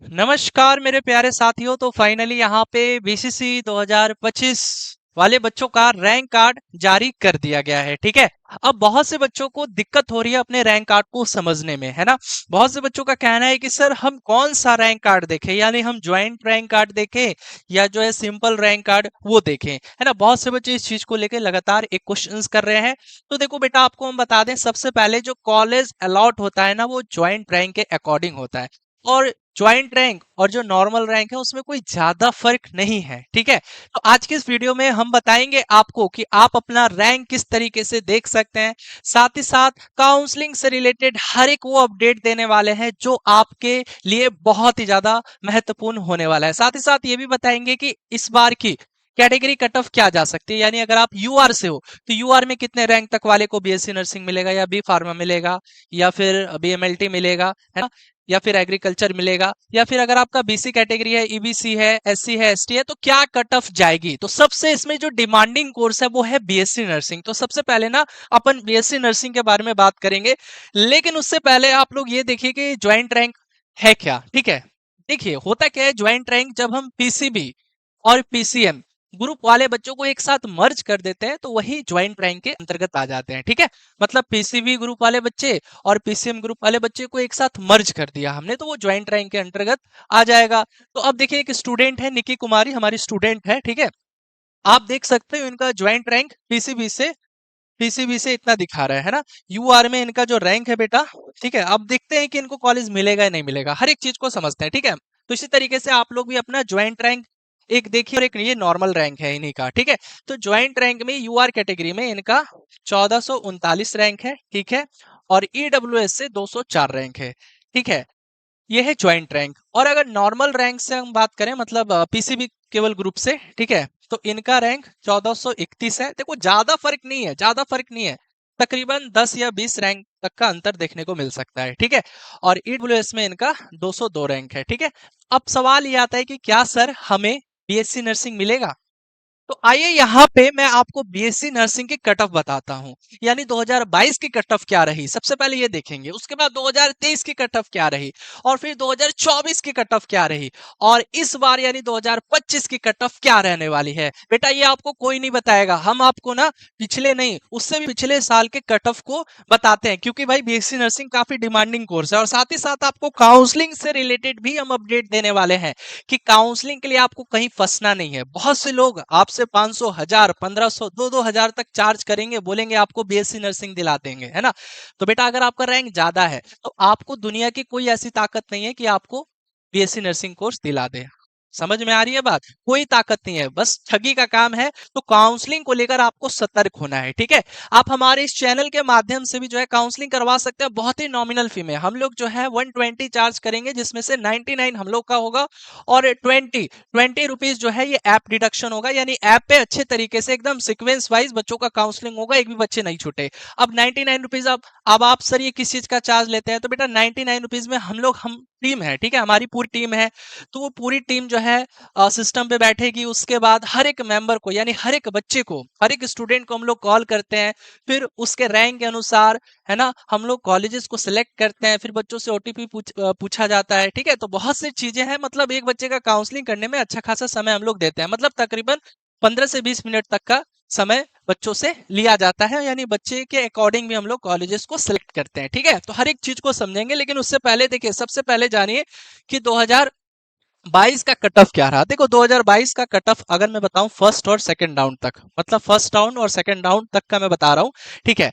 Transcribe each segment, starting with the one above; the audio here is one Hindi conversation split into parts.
नमस्कार मेरे प्यारे साथियों। तो फाइनली यहाँ पे बीसीसी 2025 वाले बच्चों का रैंक कार्ड जारी कर दिया गया है। ठीक है, अब बहुत से बच्चों को दिक्कत हो रही है अपने रैंक कार्ड को समझने में, है ना। बहुत से बच्चों का कहना है कि सर हम कौन सा रैंक कार्ड देखें, यानी हम ज्वाइंट रैंक कार्ड देखें या जो है सिंपल रैंक कार्ड वो देखें, है ना। बहुत से बच्चे इस चीज को लेकर लगातार एक क्वेश्चंस कर रहे हैं। तो देखो बेटा, आपको हम बता दें, सबसे पहले जो कॉलेज अलॉट होता है ना, वो ज्वाइंट रैंक के अकॉर्डिंग होता है। और ज्वाइंट रैंक और जो नॉर्मल रैंक है उसमें कोई ज्यादा फर्क नहीं है। ठीक है, तो आज की इस वीडियो में हम बताएंगे आपको कि आप अपना रैंक किस तरीके से देख सकते हैं। साथ ही साथ काउंसलिंग से रिलेटेड हर एक वो अपडेट देने वाले हैं जो आपके लिए बहुत ही ज्यादा महत्वपूर्ण होने वाला है। साथ ही साथ ये भी बताएंगे कि इस बार की कैटेगरी कट ऑफ क्या जा सकती है, यानी अगर आप यूआर से हो तो यूआर में कितने रैंक तक वाले को बीएससी नर्सिंग मिलेगा, या बी फार्मा मिलेगा, या फिर बीएमएलटी मिलेगा, है ना, या फिर एग्रीकल्चर मिलेगा, या फिर अगर आपका बीसी कैटेगरी है, ईबीसी है, एससी है, एसटी है, तो क्या कट ऑफ जाएगी। तो सबसे इसमें जो डिमांडिंग कोर्स है वो है बीएससी नर्सिंग। तो सबसे पहले ना अपन बीएससी नर्सिंग के बारे में बात करेंगे, लेकिन उससे पहले आप लोग ये देखिए कि ज्वाइंट रैंक है क्या। ठीक है, देखिए होता क्या है ज्वाइंट रैंक, जब हम पीसीबी और पीसीएम ग्रुप वाले बच्चों को एक साथ मर्ज कर देते हैं तो वही ज्वाइंट रैंक के अंतर्गत आ जाते हैं। ठीक है, मतलब पीसीबी ग्रुप वाले बच्चे और पीसीएम ग्रुप वाले बच्चे को एक साथ मर्ज कर दिया हमने, तो वो ज्वाइंट रैंक के अंतर्गत आ जाएगा। तो अब देखिए, एक स्टूडेंट है निकी कुमारी, हमारी स्टूडेंट है। ठीक है, आप देख सकते हो इनका ज्वाइंट रैंक पीसीबी से इतना दिखा रहा है ना। यूआर में इनका जो रैंक है बेटा, ठीक है, अब देखते हैं कि इनको कॉलेज मिलेगा या नहीं मिलेगा, हर एक चीज को समझते हैं। ठीक है, तो इसी तरीके से आप लोग भी अपना ज्वाइंट रैंक एक देखिए, और एक ये नॉर्मल रैंक है इन्हीं का। ठीक है, तो ज्वाइंट रैंक में यूआर कैटेगरी में इनका 1439 रैंक है। ठीक है, और ईडब्ल्यूएस से 204 रैंक है। ठीक है, ये है ज्वाइंट रैंक। और अगर नॉर्मल रैंक से हम बात करें, मतलब पीसीबी केवल ग्रुप से, ठीक है, तो इनका रैंक 1431 है। देखो ज्यादा फर्क नहीं है, ज्यादा फर्क नहीं है, तकरीबन 10 या 20 रैंक तक का अंतर देखने को मिल सकता है। ठीक है, और ईडब्ल्यूएस में इनका 202 रैंक है। ठीक है, अब सवाल ये आता है कि क्या सर हमें बीएससी नर्सिंग मिलेगा। तो आइए यहाँ पे मैं आपको बीएससी नर्सिंग की कट ऑफ बताता हूँ, यानी 2022 की कट ऑफ क्या रही। सबसे पहले ये देखेंगे, उसके बाद 2023 की कट ऑफ क्या रही, और फिर 2024 की कट ऑफ क्या रही, और इस बार यानी 2025 की कट ऑफ क्या रहने वाली है। बेटा ये आपको कोई नहीं बताएगा, हम आपको ना पिछले नहीं, उससे भी पिछले साल के कट ऑफ को बताते हैं, क्योंकि भाई बीएससी नर्सिंग काफी डिमांडिंग कोर्स है। और साथ ही साथ आपको काउंसलिंग से रिलेटेड भी हम अपडेट देने वाले हैं कि काउंसलिंग के लिए आपको कहीं फंसना नहीं है। बहुत से लोग आपसे 500, 1000, 1500, 2-2000 तक चार्ज करेंगे, बोलेंगे आपको बीएससी नर्सिंग दिला देंगे, है ना। तो बेटा अगर आपका रैंक ज्यादा है तो आपको दुनिया की कोई ऐसी ताकत नहीं है कि आपको बीएससी नर्सिंग कोर्स दिला दे। समझ में आ रही है बात, कोई ताकत नहीं है, बस ठगी का काम है। तो काउंसलिंग को लेकर आपको सतर्क होना है। ठीक है, आप हमारे इस चैनल के माध्यम से भी जो है काउंसलिंग करवा सकते हैं, बहुत ही नॉमिनल फी में। हम लोग जो है 120 चार्ज करेंगे, जिसमें से 99 हम लोग का होगा, और 20 रुपीज जो है ये ऐप डिडक्शन होगा, यानी ऐप पे अच्छे तरीके से एकदम सीक्वेंस वाइज बच्चों का काउंसलिंग होगा, एक भी बच्चे नहीं छूटे। अब 99 रुपीज, अब आप सर ये किस चीज का चार्ज लेते हैं, तो बेटा 99 रुपीज में हम टीम है, ठीक है, हमारी पूरी टीम है। तो वो पूरी टीम जो है सिस्टम पे बैठेगी, उसके बाद हर एक मेंबर को, यानी हर एक बच्चे को, हर एक स्टूडेंट को हम लोग कॉल करते हैं, फिर उसके रैंक के अनुसार, है ना, हम लोग कॉलेजेस को सिलेक्ट करते हैं, फिर बच्चों से ओटीपी पूछा जाता है। ठीक है, तो बहुत सी चीजें हैं, मतलब एक बच्चे का काउंसलिंग करने में अच्छा खासा समय हम लोग देते हैं, मतलब तकरीबन 15 से 20 मिनट तक का समय बच्चों से लिया जाता है, यानी बच्चे के अकॉर्डिंग भी हम लोग कॉलेजेस को सिलेक्ट करते हैं। ठीक है, तो हर एक चीज को समझेंगे, लेकिन उससे पहले देखिए, सबसे पहले जानिए कि 2022 का कट ऑफ क्या रहा। देखो 2022 का कट ऑफ अगर मैं बताऊं फर्स्ट और सेकंड राउंड तक, मतलब फर्स्ट राउंड और सेकंड राउंड तक का मैं बता रहा हूं। ठीक है,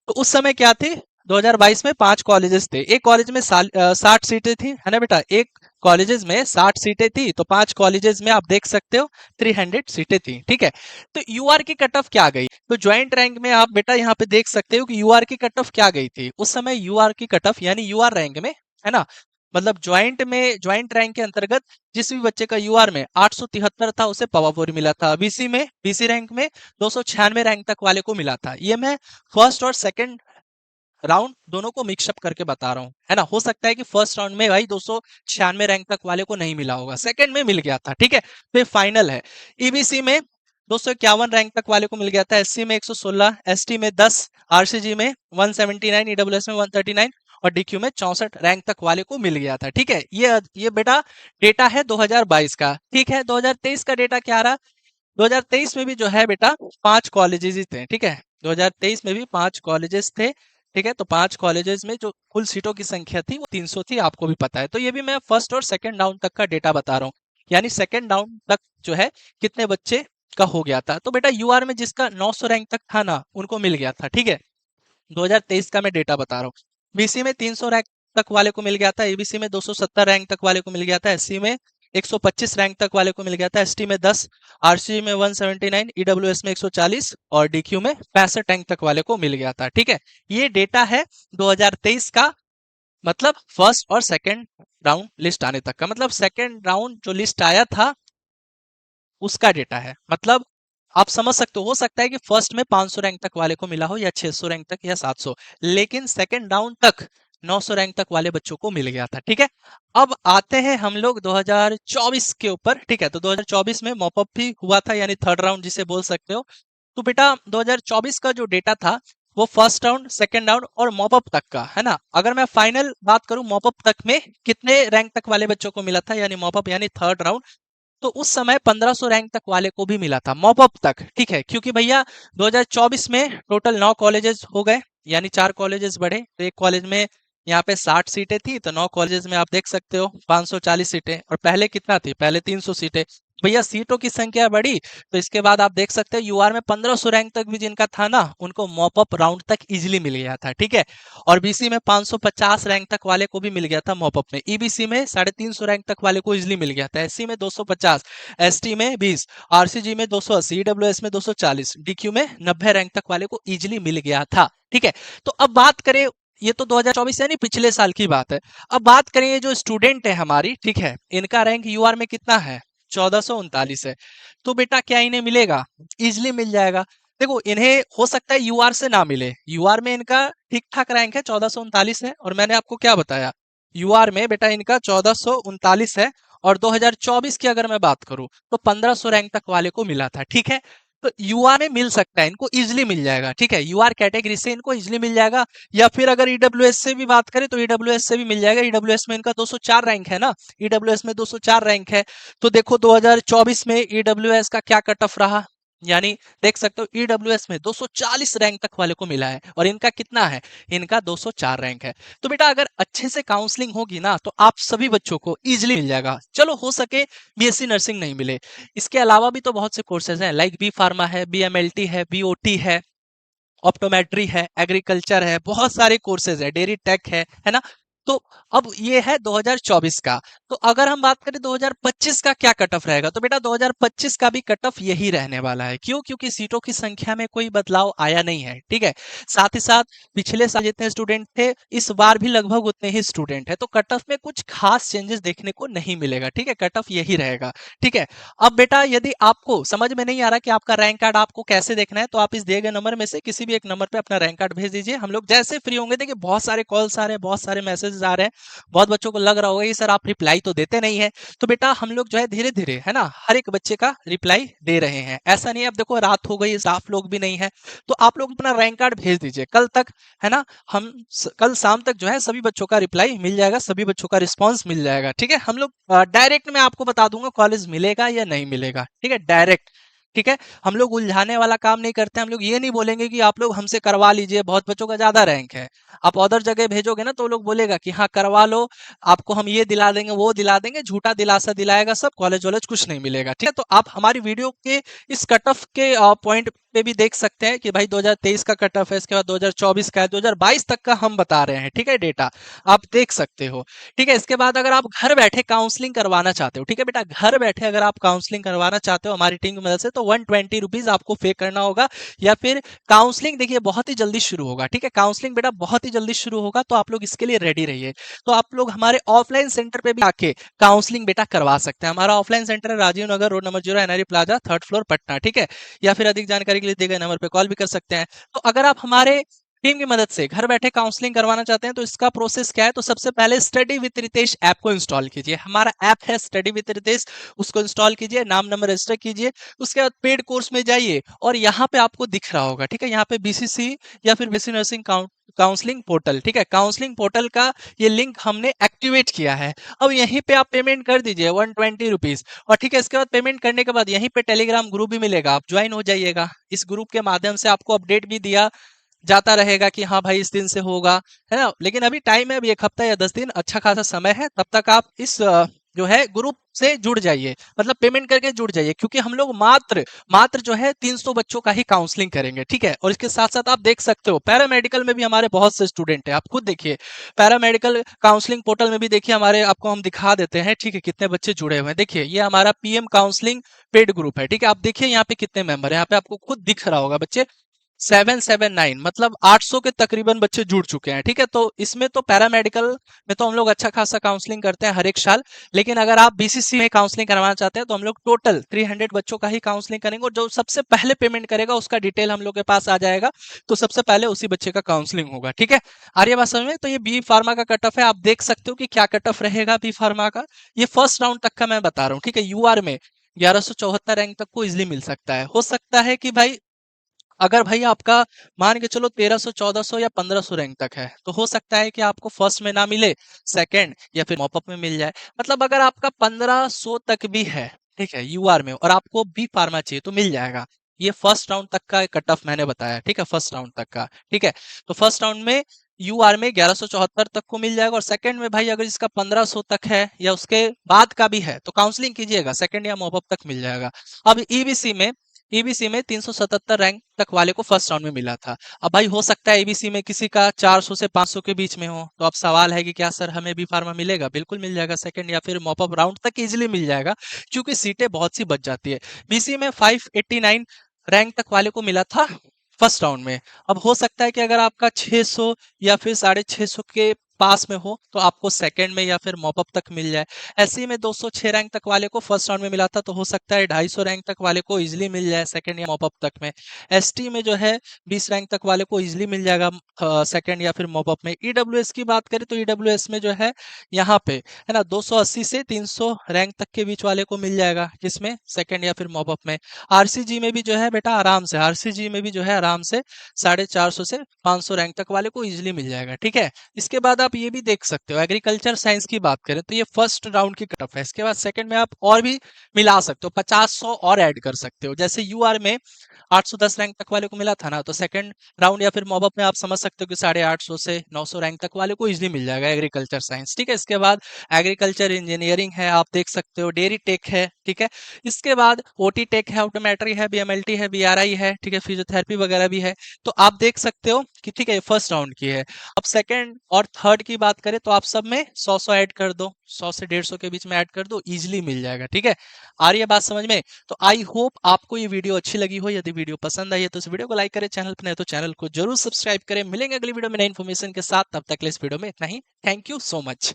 तो उस समय क्या थी, 2022 में 5 कॉलेजेस थे, एक कॉलेज में 60 सीटें थी, है ना बेटा, एक कॉलेजेस में 60 सीटें थी, तो 5 कॉलेजेस में आप देख सकते हो 300 सीटें थी। ठीक है, तो यूआर की कट ऑफ क्या गई, तो ज्वाइंट रैंक में आप बेटा यहाँ पे देख सकते हो कि यूआर की कट ऑफ क्या गई थी उस समय। यूआर की कट ऑफ यानी यूआर रैंक में, है ना, मतलब ज्वाइंट रैंक के अंतर्गत जिस भी बच्चे का यूआर में 873 था उसे पावर 4 मिला था। बीसी रैंक में 296 रैंक तक वाले को मिला था। ये मैं फर्स्ट और सेकंड राउंड दोनों को मिक्सअप करके बता रहा हूँ, है ना। हो सकता है कि फर्स्ट राउंड में भाई 296 रैंक तक वाले को नहीं मिला होगा, सेकंड में मिल गया था। ठीक है, फिर फाइनल है, ईबीसी में 251 रैंक तक वाले को मिल गया था, एससी में 116, एसटी में 10, आरसीजी में 179, ईडब्ल्यूएस में 139, और डीक्यू में 64 रैंक तक वाले को मिल गया था। ठीक है, ये बेटा डेटा है 2022 का। ठीक है, 2023 का डेटा क्या रहा? 2023 में भी जो है बेटा 5 कॉलेजेस ही थे। ठीक है, 2023 में भी 5 कॉलेजेस थे। ठीक है, तो 5 कॉलेजेस में जो कुल सीटों की संख्या थी वो 300 थी, आपको भी पता है। तो ये भी मैं फर्स्ट और सेकंड राउंड तक का डेटा बता रहा हूँ, यानी सेकंड राउंड तक जो है कितने बच्चे का हो गया था। तो बेटा यूआर में जिसका 900 रैंक तक था ना, उनको मिल गया था। ठीक है, 2023 का मैं डेटा बता रहा हूँ। बीसी में 300 रैंक तक वाले को मिल गया था, एबीसी में 270 रैंक तक वाले को मिल गया था, एससी में 125 रैंक तक वाले को मिल गया था, एसटी में 10, आरसी में 179, ईडब्ल्यूएस में 140 और डीक्यू में 65 रैंक तक वाले को मिल गया था। ठीक है, ये डेटा है 2023 का, मतलब फर्स्ट और सेकंड राउंड लिस्ट आने तक का। मतलब सेकंड राउंड जो लिस्ट आया था उसका डेटा है। मतलब आप समझ सकते हो सकता है कि फर्स्ट में 500 रैंक तक वाले को मिला हो या 600 रैंक तक या 700, लेकिन सेकंड राउंड तक 900 रैंक तक वाले बच्चों को मिल गया था। ठीक है, अब आते हैं हम लोग 2024 के ऊपर। ठीक है, तो 2024 में मॉपअप भी हुआ था, यानी थर्ड राउंड जिसे बोल सकते हो। तो बेटा 2024 का जो डेटा था वो फर्स्ट राउंड, सेकंड राउंड और मॉपअप तक का है ना। अगर मैं फाइनल बात करूं मॉपअप तक में कितने रैंक तक वाले बच्चों को मिला था, यानी मॉपअप यानी थर्ड राउंड, तो उस समय 1500 रैंक तक वाले को भी मिला था मॉपअप तक। ठीक है, क्योंकि भैया 2024 में टोटल 9 कॉलेजेस हो गए, यानी 4 कॉलेजेस बढ़े। तो एक कॉलेज में यहाँ पे 60 सीटें थी, तो 9 कॉलेजेस में आप देख सकते हो 540 सीटें। और पहले कितना थी? पहले 300 सीटें। भैया सीटों की संख्या बढ़ी, तो इसके बाद आप देख सकते हैं यूआर में 1500 रैंक तक भी जिनका था ना, उनको मॉपअप राउंड तक इजिली मिल गया था। ठीक है, और बीसी में 550 रैंक तक वाले को भी मिल गया था मॉपअप में, ईबीसी में 350 रैंक तक वाले को इजिली मिल गया था, एससी में 250, एसटी में 20, आरसीजी में 280, ईडब्ल्यूएस में 240, डीक्यू में 90 रैंक तक वाले को इजिली मिल गया था। ठीक है, तो अब बात करें, ये तो 2024 यानी पिछले साल की बात है। अब बात करें ये जो स्टूडेंट है हमारी, ठीक है, इनका रैंक यूआर में कितना है? 1439 है। तो बेटा क्या इन्हें मिलेगा? इजिली मिल जाएगा। देखो इन्हें हो सकता है यूआर से ना मिले, यूआर में इनका ठीक ठाक रैंक है, 1439 है। और मैंने आपको क्या बताया, यूआर में बेटा इनका 1439 है। और 2024 की अगर मैं बात करूं तो 1500 रैंक तक वाले को मिला था। ठीक है, तो यूआर में मिल सकता है, इनको इजिली मिल जाएगा। ठीक है, यूआर कैटेगरी से इनको इजिली मिल जाएगा। या फिर अगर ईडब्ल्यूएस से भी बात करें तो ईडब्ल्यूएस से भी मिल जाएगा। ईडब्ल्यूएस में इनका 204 रैंक है ना, ईडब्ल्यूएस में 204 रैंक है। तो देखो 2024 में ईडब्ल्यूएस का क्या कट ऑफ रहा, यानी देख सकते हो ईडब्ल्यूएस में 240 रैंक तक वाले को मिला है, और इनका कितना है? इनका 204 रैंक है। तो बेटा अगर अच्छे से काउंसलिंग होगी ना, तो आप सभी बच्चों को इजिली मिल जाएगा। चलो हो सके बीएससी नर्सिंग नहीं मिले, इसके अलावा भी तो बहुत से कोर्सेज हैं, लाइक बी फार्मा है, बीएमएलटी है, बीओटी है, ऑप्टोमेट्री है, एग्रीकल्चर है, बहुत सारे कोर्सेज है, डेयरी टेक है ना। तो अब ये है 2024 का। तो अगर हम बात करें 2025 का क्या कट ऑफ रहेगा, तो बेटा 2025 का भी कट ऑफ यही रहने वाला है। क्यों? क्योंकि सीटों की संख्या में कोई बदलाव आया नहीं है। ठीक है, साथ ही साथ पिछले साल जितने स्टूडेंट थे इस बार भी लगभग उतने ही स्टूडेंट है, तो कट ऑफ में कुछ खास चेंजेस देखने को नहीं मिलेगा। ठीक है, कट ऑफ यही रहेगा। ठीक है, अब बेटा यदि आपको समझ में नहीं आ रहा कि आपका रैंक कार्ड आपको कैसे देखना है, तो आप इस दिए गए नंबर में से किसी भी एक नंबर पे अपना रैंक कार्ड भेज दीजिए। हम लोग जैसे फ्री होंगे, देखिए बहुत सारे कॉल्स आ रहे हैं, बहुत सारे मैसेजेस आ रहे हैं, बहुत बच्चों को लग रहा होगा कि सर आप रिप्लाई तो देते नहीं है। तो बेटा हम लोग जो है धीरे धीरे है ना हर एक बच्चे का रिप्लाई दे रहे हैं। ऐसा नहीं है, अब देखो रात हो गई, स्टाफ लोग भी नहीं है, तो आप लोग अपना रैंक कार्ड भेज दीजिए कल तक, है ना। कल शाम तक जो है सभी बच्चों का रिप्लाई मिल जाएगा, सभी बच्चों का रिस्पॉन्स मिल जाएगा। ठीक है, हम लोग डायरेक्ट में आपको बता दूंगा कॉलेज मिलेगा या नहीं मिलेगा। ठीक है, डायरेक्ट। ठीक है, हम लोग उलझाने वाला काम नहीं करते। हम लोग ये नहीं बोलेंगे कि आप लोग हमसे करवा लीजिए, बहुत बच्चों का ज्यादा रैंक है, आप अदर जगह भेजोगे ना तो लोग बोलेगा कि हाँ करवा लो, आपको हम ये दिला देंगे वो दिला देंगे, झूठा दिलासा दिलाएगा सब, कॉलेज वॉलेज कुछ नहीं मिलेगा। ठीक है, तो आप हमारी वीडियो के इस कट ऑफ के पॉइंट पे भी देख सकते हैं कि भाई 2023 का कट ऑफ है, इसके बाद 2024 का है, 2022 तक का हम बता रहे हैं। ठीक है, डेटा आप देख सकते हो। ठीक है, इसके बाद अगर आप घर बैठे काउंसलिंग करवाना चाहते हो, ठीक है बेटा, घर बैठे अगर आप काउंसलिंग करवाना चाहते हो हमारी टीम की मदद से, तो 120 रुपीज आपको पे करना होगा। या फिर काउंसलिंग देखिए बहुत ही जल्दी शुरू होगा। ठीक है, काउंसलिंग बेटा बहुत ही जल्दी शुरू होगा, तो आप लोग इसके लिए रेडी रहिए। तो आप लोग हमारे ऑफलाइन सेंटर पे भी आके काउंसलिंग बेटा करवा सकते हैं। हमारा ऑफलाइन सेंटर है Rajiv Nagar, road number 0, NRE plaza, third floor, Patna. ठीक है, या फिर अधिक जानकारी के लिए दिए गए नंबर पे कॉल भी कर सकते हैं। तो अगर आप हमारे टीम की मदद से घर बैठे काउंसलिंग करवाना चाहते हैं तो इसका प्रोसेस क्या है? तो सबसे पहले स्टडी विद रितेश ऐप को इंस्टॉल कीजिए। हमारा ऐप है स्टडी विद रितेश, उसको इंस्टॉल कीजिए, नाम नंबर रजिस्टर कीजिए। उसके बाद पेड कोर्स में जाइए और यहाँ पे आपको दिख रहा होगा, ठीक है, यहाँ पे बीसीसी या फिर बीसी नर्सिंग काउंसलिंग पोर्टल, ठीक है, काउंसलिंग पोर्टल का ये लिंक हमने एक्टिवेट किया है। अब यहीं पे आप पेमेंट कर दीजिए 120 रुपीज, और ठीक है, इसके बाद पेमेंट करने के बाद यहीं पे टेलीग्राम ग्रुप भी मिलेगा, आप ज्वाइन हो जाइएगा। इस ग्रुप के माध्यम से आपको अपडेट भी दिया जाता रहेगा कि हाँ भाई इस दिन से होगा, है ना। लेकिन अभी टाइम है, अभी 1 हफ्ता या 10 दिन अच्छा खासा समय है, तब तक आप इस जो है ग्रुप से जुड़ जाइए, मतलब पेमेंट करके जुड़ जाइए, क्योंकि हम लोग मात्र मात्र जो है 300 बच्चों का ही काउंसलिंग करेंगे, ठीक है। और इसके साथ साथ आप देख सकते हो पैरामेडिकल में भी हमारे बहुत से स्टूडेंट हैं, आप खुद देखिए पैरामेडिकल काउंसलिंग पोर्टल में भी देखिए हमारे, आपको हम दिखा देते हैं, ठीक है, कितने बच्चे जुड़े हुए हैं। देखिए ये हमारा पीएम काउंसलिंग पेड ग्रुप है, ठीक है। आप देखिए यहाँ पे कितने मेंबर है, यहाँ पे आपको खुद दिख रहा होगा बच्चे 779, मतलब 800 के तकरीबन बच्चे जुड़ चुके हैं, ठीक है। तो इसमें तो पैरामेडिकल में तो हम लोग अच्छा खासा काउंसलिंग करते हैं हर एक साल, लेकिन अगर आप बीसीसी में काउंसलिंग करवाना चाहते हैं तो हम लोग टोटल 300 बच्चों का ही काउंसलिंग करेंगे, और जो सबसे पहले पेमेंट करेगा उसका डिटेल हम लोग के पास आ जाएगा, तो सबसे पहले उसी बच्चे का काउंसलिंग होगा, ठीक है। आ रही है बात समझ में? तो ये बी फार्मा का कट ऑफ है, आप देख सकते हो कि क्या कट ऑफ रहेगा बी फार्मा का। ये फर्स्ट राउंड तक का मैं बता रहा हूँ, ठीक है। यूआर में 1174 रैंक तक को इजिली मिल सकता है। हो सकता है कि भाई अगर भाई आपका मान के चलो 1300 1400 या 1500 रैंक तक है, तो हो सकता है कि आपको फर्स्ट में ना मिले, सेकंड या फिर मॉपअप में मिल जाए। मतलब अगर आपका 1500 तक भी है, ठीक है, यूआर में, और आपको बी फार्मा चाहिए तो मिल जाएगा। ये फर्स्ट राउंड तक का कट ऑफ मैंने बताया, ठीक है, फर्स्ट राउंड तक का, ठीक है। तो फर्स्ट राउंड में यूआर में 1174 तक को मिल जाएगा, और सेकंड में भाई अगर इसका 1500 तक है या उसके बाद का भी है तो काउंसलिंग कीजिएगा, सेकंड या मॉपअप तक मिल जाएगा। अब ईबीसी में 377 रैंक तक वाले को फर्स्ट राउंड में मिला था। अब भाई हो सकता है ईबीसी में किसी का 400 से 500 के बीच में हो, तो अब सवाल है कि क्या सर हमें बी फार्मा मिलेगा? बिल्कुल मिल जाएगा, सेकंड या फिर मॉपअप राउंड तक इजीली मिल जाएगा, क्योंकि सीटें बहुत सी बच जाती है। बीसी में 589 रैंक तक वाले को मिला था फर्स्ट राउंड में। अब हो सकता है कि अगर आपका 600 या फिर 650 के पास में हो तो आपको सेकंड में या फिर मॉपअप तक मिल जाए। ऐसे ही में 206 रैंक तक वाले को फर्स्ट राउंड में मिला था, तो हो सकता है 250 रैंक तक वाले को इजीली मिल जाए सेकंड या मॉपअप तक में। एसटी में जो है 20 रैंक तक वाले को इजीली मिल जाएगा सेकंड या फिर मॉपअप में। ईडब्ल्यूएस की बात करें तो ईडब्ल्यूएस में जो है यहाँ पे है ना 280 से 300 रैंक तक के बीच वाले को मिल जाएगा, जिसमें सेकंड या फिर मॉपअप में। आरसीजी में भी जो है बेटा आराम से, आरसीजी में भी जो है आराम से 450 से 500 रैंक तक वाले को इजीली मिल जाएगा, ठीक है। इसके बाद आप ये भी देख सकते हो, एग्रीकल्चर साइंस की बात करें तो ये फर्स्ट राउंड की कट ऑफ है। इसके बाद सेकंड में आप और भी मिला सकते हो, 50-100 और ऐड कर सकते हो। जैसे यूआर में 810 रैंक तक वाले को मिला था ना, तो सेकंड राउंड या फिर मॉपअप में आप समझ सकते हो कि 850 से 900 रैंक तक वाले को इजीली मिल जाएगा एग्रीकल्चर साइंस, ठीक है। इसके बाद एग्रीकल्चर इंजीनियरिंग है, आप देख सकते हो, डेयरी टेक है, ठीक है। इसके बाद ओटी टेक है, ऑटोमेट्री है, बीएमएलटी है, बीआरआई है, ठीक है, फिजियोथेरेपी वगैरह भी है। तो आप देख सकते हो कि ठीक है ये फर्स्ट राउंड की है। अब सेकंड और थर्ड की बात करें तो आप सब में 100-100 ऐड कर दो, 100 से 150 के बीच में ऐड कर दो, इजीली मिल जाएगा, ठीक है। आ रही है बात समझ में? तो आई होप आपको ये वीडियो अच्छी लगी हो। यदि वीडियो पसंद आई है तो इस वीडियो को लाइक करें, चैनल पर नए तो चैनल को जरूर सब्सक्राइब करें। मिलेंगे अगली वीडियो में नई इन्फॉर्मेशन के साथ, तब तक के लिए इस वीडियो में इतना ही। Thank you so much.